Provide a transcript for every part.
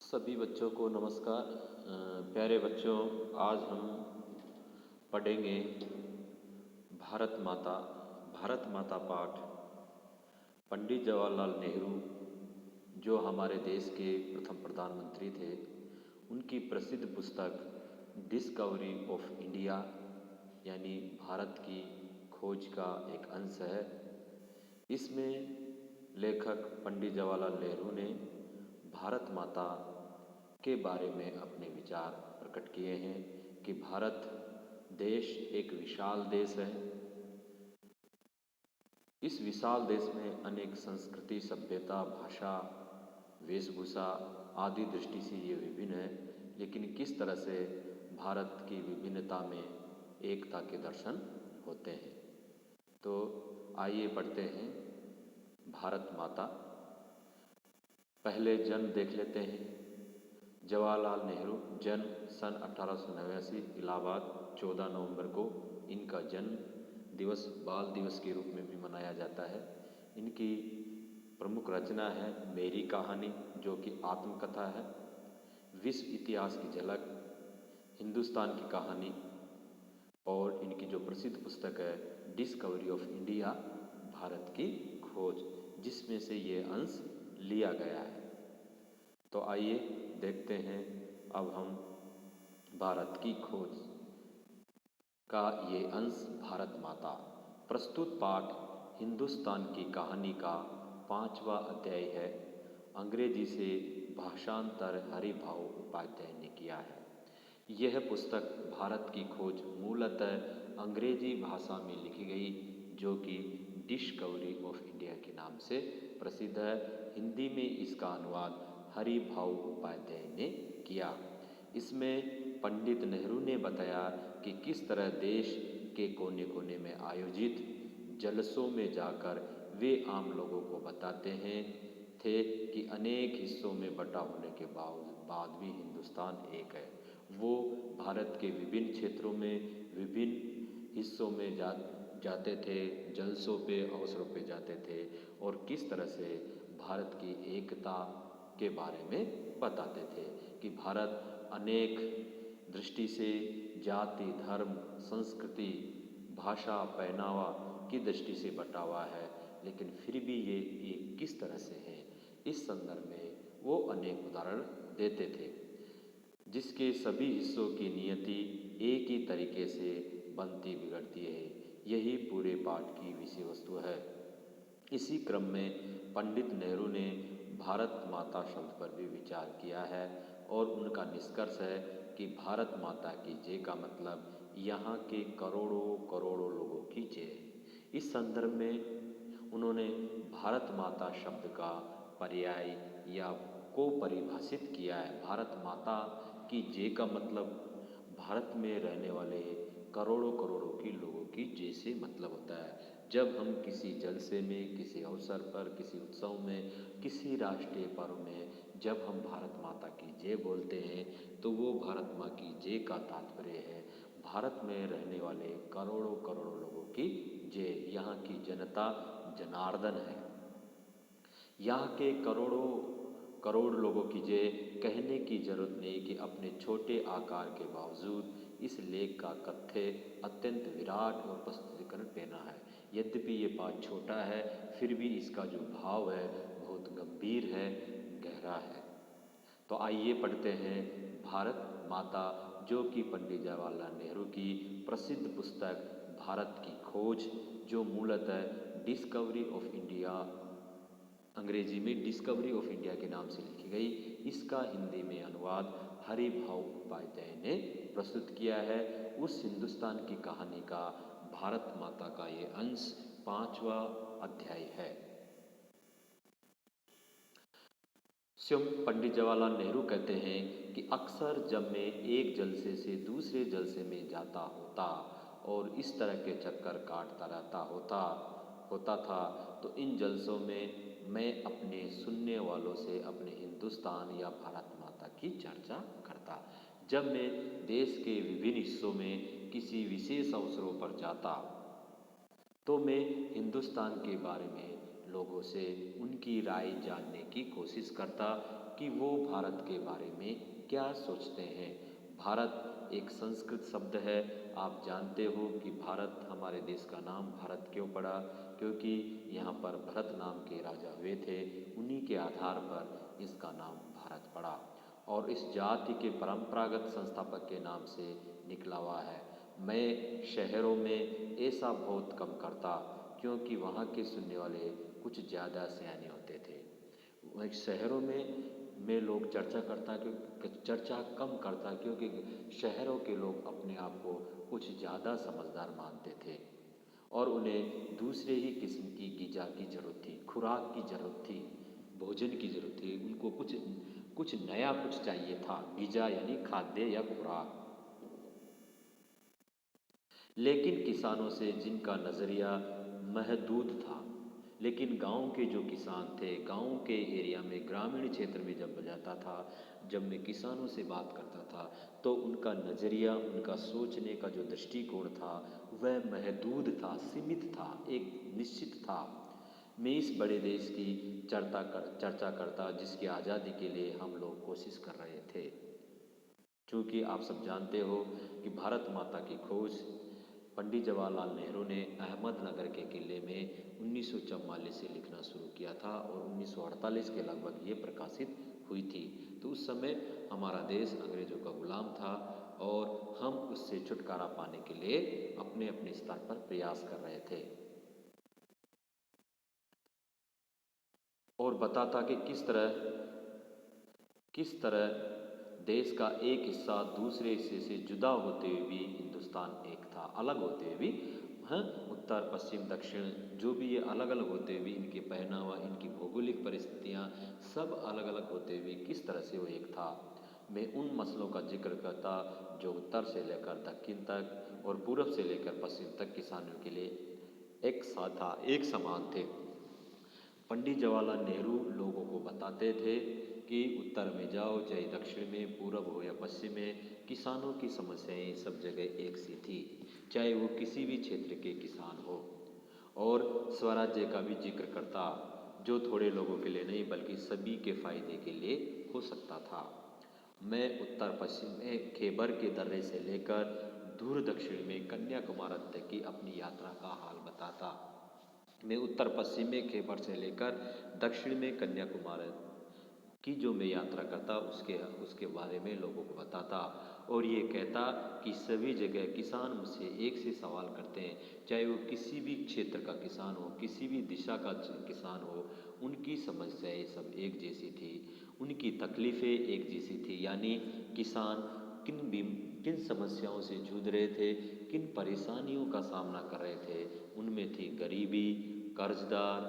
सभी बच्चों को नमस्कार। प्यारे बच्चों, आज हम पढ़ेंगे भारत माता पाठ। पंडित जवाहरलाल नेहरू जो हमारे देश के प्रथम प्रधानमंत्री थे, उनकी प्रसिद्ध पुस्तक डिस्कवरी ऑफ इंडिया यानी भारत की खोज का एक अंश है। इसमें लेखक पंडित जवाहरलाल नेहरू ने भारत माता के बारे में अपने विचार प्रकट किए हैं कि भारत देश एक विशाल देश है। इस विशाल देश में अनेक संस्कृति, सभ्यता, भाषा, वेशभूषा आदि दृष्टि से ये विभिन्न है, लेकिन किस तरह से भारत की विभिन्नता में एकता के दर्शन होते हैं। तो आइए पढ़ते हैं भारत माता। पहले जन्म देख लेते हैं। जवाहरलाल नेहरू, जन्म सन 1889, इलाहाबाद, 14 नवंबर को इनका जन्म दिवस बाल दिवस के रूप में भी मनाया जाता है। इनकी प्रमुख रचना है मेरी कहानी, जो कि आत्मकथा है। विश्व इतिहास की झलक, हिंदुस्तान की कहानी, और इनकी जो प्रसिद्ध पुस्तक है डिस्कवरी ऑफ इंडिया, भारत की खोज, जिसमें से ये अंश लिया गया है। तो आइए देखते हैं अब हम भारत की खोज का ये अंश भारत माता। प्रस्तुत पाठ हिंदुस्तान की कहानी का 5वां अध्याय है। अंग्रेजी से भाषांतर हरिभाऊ उपाध्याय ने किया है। यह पुस्तक भारत की खोज मूलतः अंग्रेजी भाषा में लिखी गई, जो कि डिस्कवरी ऑफ इंडिया के नाम से प्रसिद्ध है। हिंदी में इसका अनुवाद हरिभाऊ उपाध्याय ने किया। इसमें पंडित नेहरू ने बताया कि किस तरह देश के कोने कोने में आयोजित जलसों में जाकर वे आम लोगों को बताते थे कि अनेक हिस्सों में बटा होने के बाद भी हिंदुस्तान एक है। वो भारत के विभिन्न क्षेत्रों में विभिन्न हिस्सों में जाते थे, जलसों पे, अवसरों पे जाते थे, और किस तरह से भारत की एकता के बारे में बताते थे कि भारत अनेक दृष्टि से जाति, धर्म, संस्कृति, भाषा, पहनावा की दृष्टि से बटा हुआ है, लेकिन फिर भी ये एक किस तरह से है, इस संदर्भ में वो अनेक उदाहरण देते थे, जिसके सभी हिस्सों की नियति एक ही तरीके से बनती बिगड़ती है। यही पूरे पाठ की विषय वस्तु है। इसी क्रम में पंडित नेहरू ने भारत माता शब्द पर भी विचार किया है, और उनका निष्कर्ष है कि भारत माता की जय का मतलब यहाँ के करोड़ों करोड़ों लोगों की जय है। इस संदर्भ में उन्होंने भारत माता शब्द का पर्याय या को परिभाषित किया है। भारत माता की जय का मतलब भारत में रहने वाले करोड़ों करोड़ों की लोगों की जय से मतलब होता है। जब हम किसी जलसे में, किसी अवसर पर, किसी उत्सव में, किसी राष्ट्रीय पर्व में जब हम भारत माता की जय बोलते हैं, तो वो भारत माँ की जय का तात्पर्य है भारत में रहने वाले करोड़ों करोड़ों लोगों की जय। यहाँ की जनता जनार्दन है। यहाँ के करोड़ों करोड़ लोगों की जय कहने की जरूरत नहीं कि अपने छोटे आकार के बावजूद इस लेख का कथ्य अत्यंत विराट और प्रस्तुतिकरण पेना है। यद्यपि ये पाठ छोटा है, फिर भी इसका जो भाव है बहुत गंभीर है, गहरा है। तो आइए पढ़ते हैं भारत माता, जो कि पंडित जवाहरलाल नेहरू की प्रसिद्ध पुस्तक भारत की खोज, जो मूलतः डिस्कवरी ऑफ इंडिया, अंग्रेजी में डिस्कवरी ऑफ इंडिया के नाम से लिखी गई, इसका हिंदी में अनुवाद हरिभाऊ उपाध्याय ने प्रस्तुत किया है। उस हिंदुस्तान की कहानी का भारत माता का ये अंश 5वां अध्याय है। स्वयं पंडित जवाहरलाल नेहरू कहते हैं कि अक्सर जब मैं एक जलसे से दूसरे जलसे में जाता होता और इस तरह के चक्कर काटता रहता होता था, तो इन जलसों में मैं अपने सुनने वालों से अपने हिंदुस्तान या भारत माता की चर्चा करता। जब मैं देश के विभिन्न हिस्सों में किसी विशेष अवसरों पर जाता, तो मैं हिंदुस्तान के बारे में लोगों से उनकी राय जानने की कोशिश करता। कि वो भारत के बारे में क्या सोचते हैं। भारत एक संस्कृत शब्द है। आप जानते हो कि भारत, हमारे देश का नाम भारत क्यों पड़ा, क्योंकि यहाँ पर भरत नाम के राजा हुए थे, उन्हीं के आधार पर इसका नाम भारत पड़ा और इस जाति के परंपरागत संस्थापक के नाम से निकला हुआ है। मैं शहरों में ऐसा बहुत कम करता, क्योंकि वहाँ के सुनने वाले कुछ ज़्यादा सयाने होते थे। वह शहरों में लोग चर्चा कम करता, क्योंकि शहरों के लोग अपने आप को कुछ ज़्यादा समझदार मानते थे और उन्हें दूसरे ही किस्म की ग़िज़ा की ज़रूरत थी, खुराक की ज़रूरत थी, भोजन की ज़रूरत थी। उनको कुछ नया कुछ चाहिए था, ग़िज़ा यानी खाद्य या खुराक। लेकिन किसानों से जिनका नज़रिया महदूद था, लेकिन गांव के जो किसान थे, गांव के एरिया में, ग्रामीण क्षेत्र में जब जाता था, जब मैं किसानों से बात करता था, तो उनका नज़रिया, उनका सोचने का जो दृष्टिकोण था वह महदूद था, सीमित था, एक निश्चित था। मैं इस बड़े देश की चर्चा करता जिसकी आज़ादी के लिए हम लोग कोशिश कर रहे थे। क्योंकि आप सब जानते हो कि भारत माता की खोज पंडित जवाहरलाल नेहरू ने अहमदनगर के किले में 1944 से लिखना शुरू किया था और 1948 के लगभग ये प्रकाशित हुई थी। तो उस समय हमारा देश अंग्रेज़ों का गुलाम था और हम उससे छुटकारा पाने के लिए अपने अपने स्तर पर प्रयास कर रहे थे। और बताता कि किस तरह देश का एक हिस्सा दूसरे हिस्से से जुदा होते हुए भी हिंदुस्तान एक था, अलग होते हुए भी। हाँ, उत्तर पश्चिम दक्षिण जो भी ये अलग अलग होते हुए भी, इनके पहनावा, इनकी भौगोलिक परिस्थितियाँ सब अलग अलग होते हुए किस तरह से वो एक था। मैं उन मसलों का जिक्र करता जो उत्तर से लेकर दक्षिण तक और पूर्व से लेकर पश्चिम तक किसानों के लिए एक साथ था, एक समान थे। पंडित जवाहरलाल नेहरू लोगों को बताते थे कि उत्तर में जाओ, चाहे दक्षिण में, पूरब हो या पश्चिम में, किसानों की समस्याएं सब जगह एक सी थी, चाहे वो किसी भी क्षेत्र के किसान हो। और स्वराज्य का भी जिक्र करता, जो थोड़े लोगों के लिए नहीं बल्कि सभी के फायदे के लिए हो सकता था। मैं उत्तर पश्चिम में खैबर के दर्रे से लेकर दूर दक्षिण में कन्याकुमारी तक की अपनी यात्रा का हाल बताता। मैं उत्तर पश्चिम में खैबर से लेकर दक्षिण में कन्याकुमारी की जो मैं यात्रा करता उसके बारे में लोगों को बताता और ये कहता कि सभी जगह किसान मुझसे एक से सवाल करते हैं, चाहे वो किसी भी क्षेत्र का किसान हो, किसी भी दिशा का किसान हो, उनकी समस्याएं सब एक जैसी थी, उनकी तकलीफ़ें एक जैसी थी। यानी किसान किन समस्याओं से जूझ रहे थे, किन परेशानियों का सामना कर रहे थे, उनमें थी गरीबी, कर्जदार,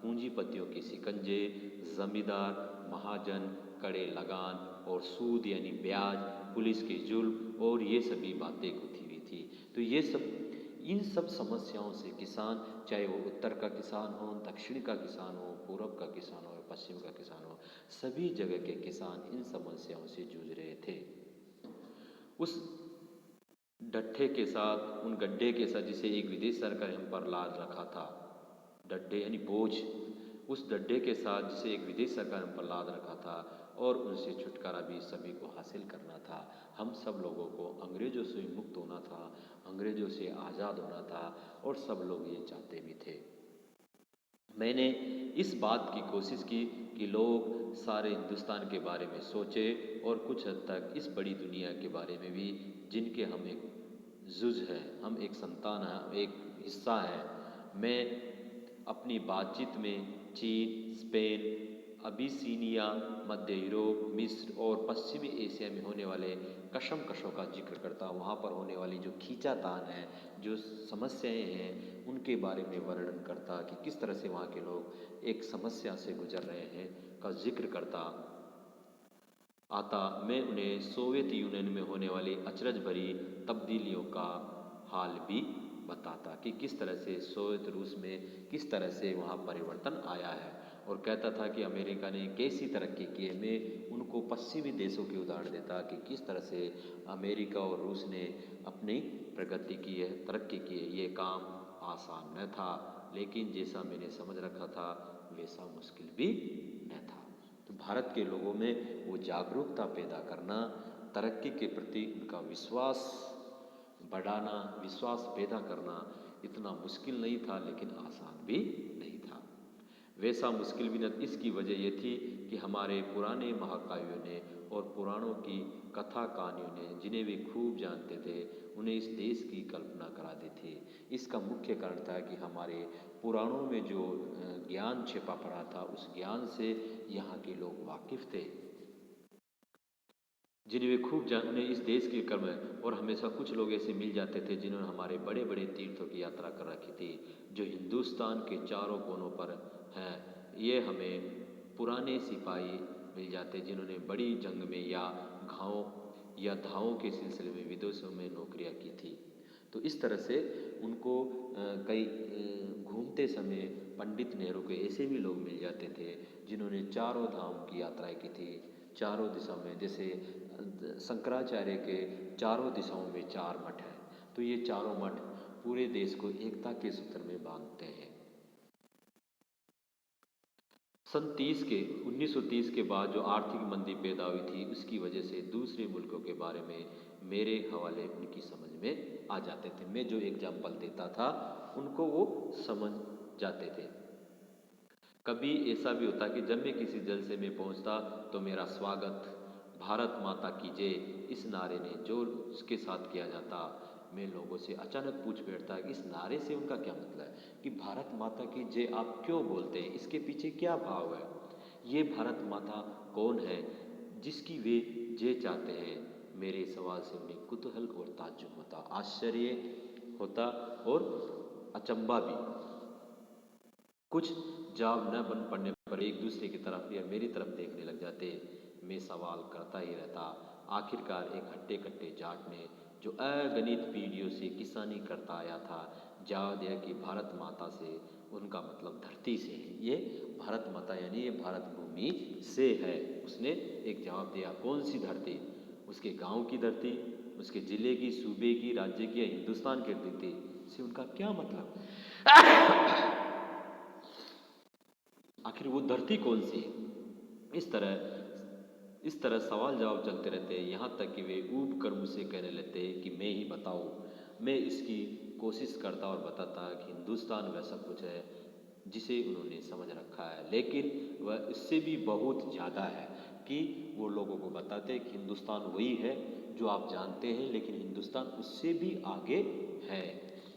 पूंजीपतियों के शिकंजे, जमींदार, महाजन, कड़े लगान और सूद यानी ब्याज, पुलिस के जुल्म और ये सभी बातें गुथी हुई थी। तो इन सब समस्याओं से किसान, चाहे वो उत्तर का किसान हो, दक्षिण का किसान हो, पूरब का किसान हो या पश्चिम का किसान हो, सभी जगह के किसान इन समस्याओं से जूझ रहे थे। उस डट्ठे के साथ, उन गड्ढे के साथ जिसे एक विदेश सरकार हम पर लाद रखा था, डड्डे यानी बोझ, उस डड्डे के साथ जिसे एक विदेश सरकार हम पर लाद रखा था और उनसे छुटकारा भी सभी को हासिल करना था। हम सब लोगों को अंग्रेज़ों से मुक्त होना था, अंग्रेज़ों से आज़ाद होना था और सब लोग ये चाहते भी थे। मैंने इस बात की कोशिश की कि लोग सारे हिंदुस्तान के बारे में सोचें और कुछ हद तक इस बड़ी दुनिया के बारे में भी, जिनके हम एक जुज़ है, हम एक संतान हैं, एक हिस्सा है। मैं अपनी बातचीत में चीन, स्पेन, अबिसिनिया, मध्य यूरोप, मिस्र और पश्चिमी एशिया में होने वाले कशमकशों का जिक्र करता, वहाँ पर होने वाली जो खींचातान है, जो समस्याएं हैं, उनके बारे में वर्णन करता कि किस तरह से वहाँ के लोग एक समस्या से गुजर रहे हैं का जिक्र करता आता। मैं उन्हें सोवियत यूनियन में होने वाली अचरज भरी तब्दीलियों का हाल भी बताता कि किस तरह से सोवियत रूस में किस तरह से वहाँ परिवर्तन आया है और कहता था कि अमेरिका ने कैसी तरक्की की है। मैं उनको पश्चिमी देशों की उदाहरण देता कि किस तरह से अमेरिका और रूस ने अपनी प्रगति की है, तरक्की की है। ये काम आसान न था, लेकिन जैसा मैंने समझ रखा था वैसा मुश्किल भी न था। तो भारत के लोगों में वो जागरूकता पैदा करना, तरक्की के प्रति उनका विश्वास बढ़ाना, विश्वास पैदा करना इतना मुश्किल नहीं था, लेकिन आसान भी नहीं था। वैसा मुश्किल भी न, इसकी वजह ये थी कि हमारे पुराने महाकाव्यों ने और पुराणों की कथा कहानियों ने, जिन्हें वे खूब जानते थे, उन्हें इस देश की कल्पना करा दी थी। इसका मुख्य कारण था कि हमारे पुराणों में जो ज्ञान छिपा पड़ा था, उस ज्ञान से यहाँ के लोग वाकिफ थे, जिन्हें वे खूब जान, उन्हें इस देश के कर्म। और हमेशा कुछ लोग ऐसे मिल जाते थे जिन्होंने हमारे बड़े बड़े तीर्थों की यात्रा कर रखी थी, जो हिंदुस्तान के चारों कोनों पर हैं। ये हमें पुराने सिपाही मिल जाते जिन्होंने बड़ी जंग में या घावों या धावों के सिलसिले में विदेशों में नौकरियां की थी। तो इस तरह से उनको कई घूमते समय पंडित नेहरू के ऐसे भी लोग मिल जाते थे जिन्होंने चारों धाम की यात्राएं की थी, चारों दिशाओं में। जैसे शंकराचार्य के चारों दिशाओं में 4 मठ हैं, तो ये चारों मठ पूरे देश को एकता के सूत्र में बांधते हैं। सन 1930 के बाद जो आर्थिक मंदी पैदा हुई थी, उसकी वजह से दूसरे मुल्कों के बारे में मेरे हवाले उनकी समझ में आ जाते थे। मैं जो एग्जाम्पल देता था उनको वो समझ जाते थे। कभी ऐसा भी होता कि जब मैं किसी जलसे में पहुंचता तो मेरा स्वागत भारत माता की जय इस नारे ने जो उसके साथ किया जाता, मैं लोगों से अचानक पूछ बैठता कि इस नारे से उनका क्या मतलब है, कि भारत माता की जय आप क्यों बोलते हैं, इसके पीछे क्या भाव है, ये भारत माता कौन है जिसकी वे जय चाहते हैं। मेरे सवाल से उन्हें कुतूहल और ताज्जुब होता, आश्चर्य होता और अचंभा भी। कुछ जवाब न बन पड़ने पर एक दूसरे की तरफ या मेरी तरफ देखने लग जाते। मैं सवाल करता ही रहता। आखिरकार एक हट्टे कट्टे जाट ने, जो अगणित पीढ़ियों से किसानी करता आया था, जवाब दिया कि भारत माता से उनका मतलब धरती से है। ये भारत माता यानी ये भारत भूमि से है। उसने एक जवाब दिया, कौन सी धरती? उसके गांव की धरती, उसके जिले की, सूबे की, राज्य की या हिंदुस्तान की धरती से उनका क्या मतलब? आखिर वो धरती कौन सी है? इस तरह सवाल जवाब चलते रहते हैं, यहाँ तक कि वे ऊब कर मुझसे कहने लगते हैं कि मैं ही बताऊँ। मैं इसकी कोशिश करता और बताता कि हिंदुस्तान वैसा कुछ है जिसे उन्होंने समझ रखा है, लेकिन वह इससे भी बहुत ज़्यादा है। कि वो लोगों को बताते हैं कि हिंदुस्तान वही है जो आप जानते हैं, लेकिन हिंदुस्तान उससे भी आगे है।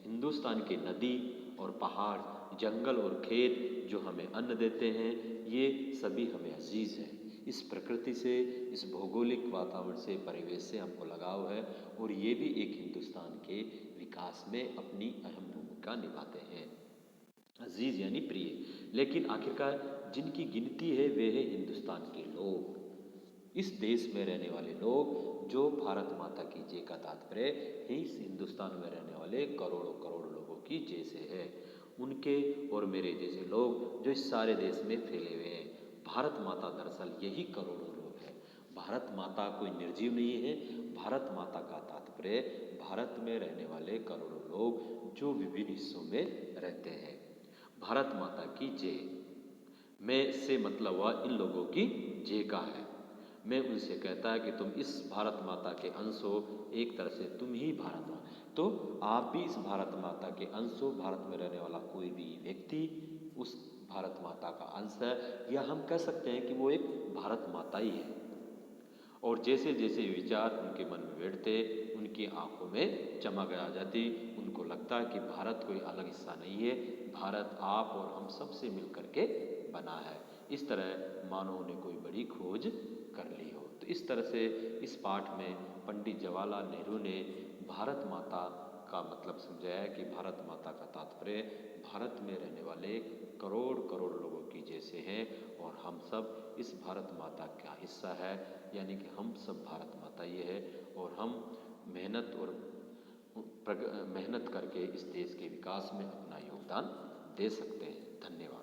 हिंदुस्तान के नदी और पहाड़, जंगल और खेत जो हमें अन्न देते हैं, ये सभी हमें अजीज़ हैं। इस प्रकृति से, इस भौगोलिक वातावरण से, परिवेश से हमको लगाव है, और ये भी एक हिंदुस्तान के विकास में अपनी अहम भूमिका निभाते हैं। अजीज़ यानी प्रिय, लेकिन आखिरकार जिनकी गिनती है वे है हिंदुस्तान के लोग, इस देश में रहने वाले लोग, जो भारत माता की जय का तात्पर्य है इस हिंदुस्तान में रहने वाले करोड़ों करोड़ लोगों की जय से है। उनके और मेरे जैसे लोग जो इस सारे देश में फैले हुए हैं। भारत माता दरअसल यही करोड़ों लोग हैं। भारत माता कोई निर्जीव नहीं है। भारत माता का तात्पर्य भारत में रहने वाले करोड़ों लोग जो विभिन्न हिस्सों में रहते हैं। भारत माता की जय में से मतलब हुआ इन लोगों की जय का है। मैं उनसे कहता है कि तुम इस भारत माता के अंश हो, एक तरह से तुम ही भारत माता, तो आप भी इस भारत माता के अंश हो। भारत में रहने वाला कोई भी व्यक्ति उस भारत माता का अंश है, या हम कह सकते हैं कि वो एक भारत माता ही है। और जैसे जैसे विचार उनके मन में बैठते, उनकी आंखों में चमक आ जाती। उनको लगता कि भारत कोई अलग हिस्सा नहीं है, भारत आप और हम सब से मिल करके बना है। इस तरह मानो उन्हें कोई बड़ी खोज कर ली हो। तो इस तरह से इस पाठ में पंडित जवाहरलाल नेहरू ने भारत माता का मतलब समझाया कि भारत माता का तात्पर्य भारत में रहने वाले करोड़ करोड़ लोगों की जैसे हैं, और हम सब इस भारत माता का हिस्सा है, यानी कि हम सब भारत माता ये है, और हम मेहनत करके इस देश के विकास में अपना योगदान दे सकते हैं। धन्यवाद।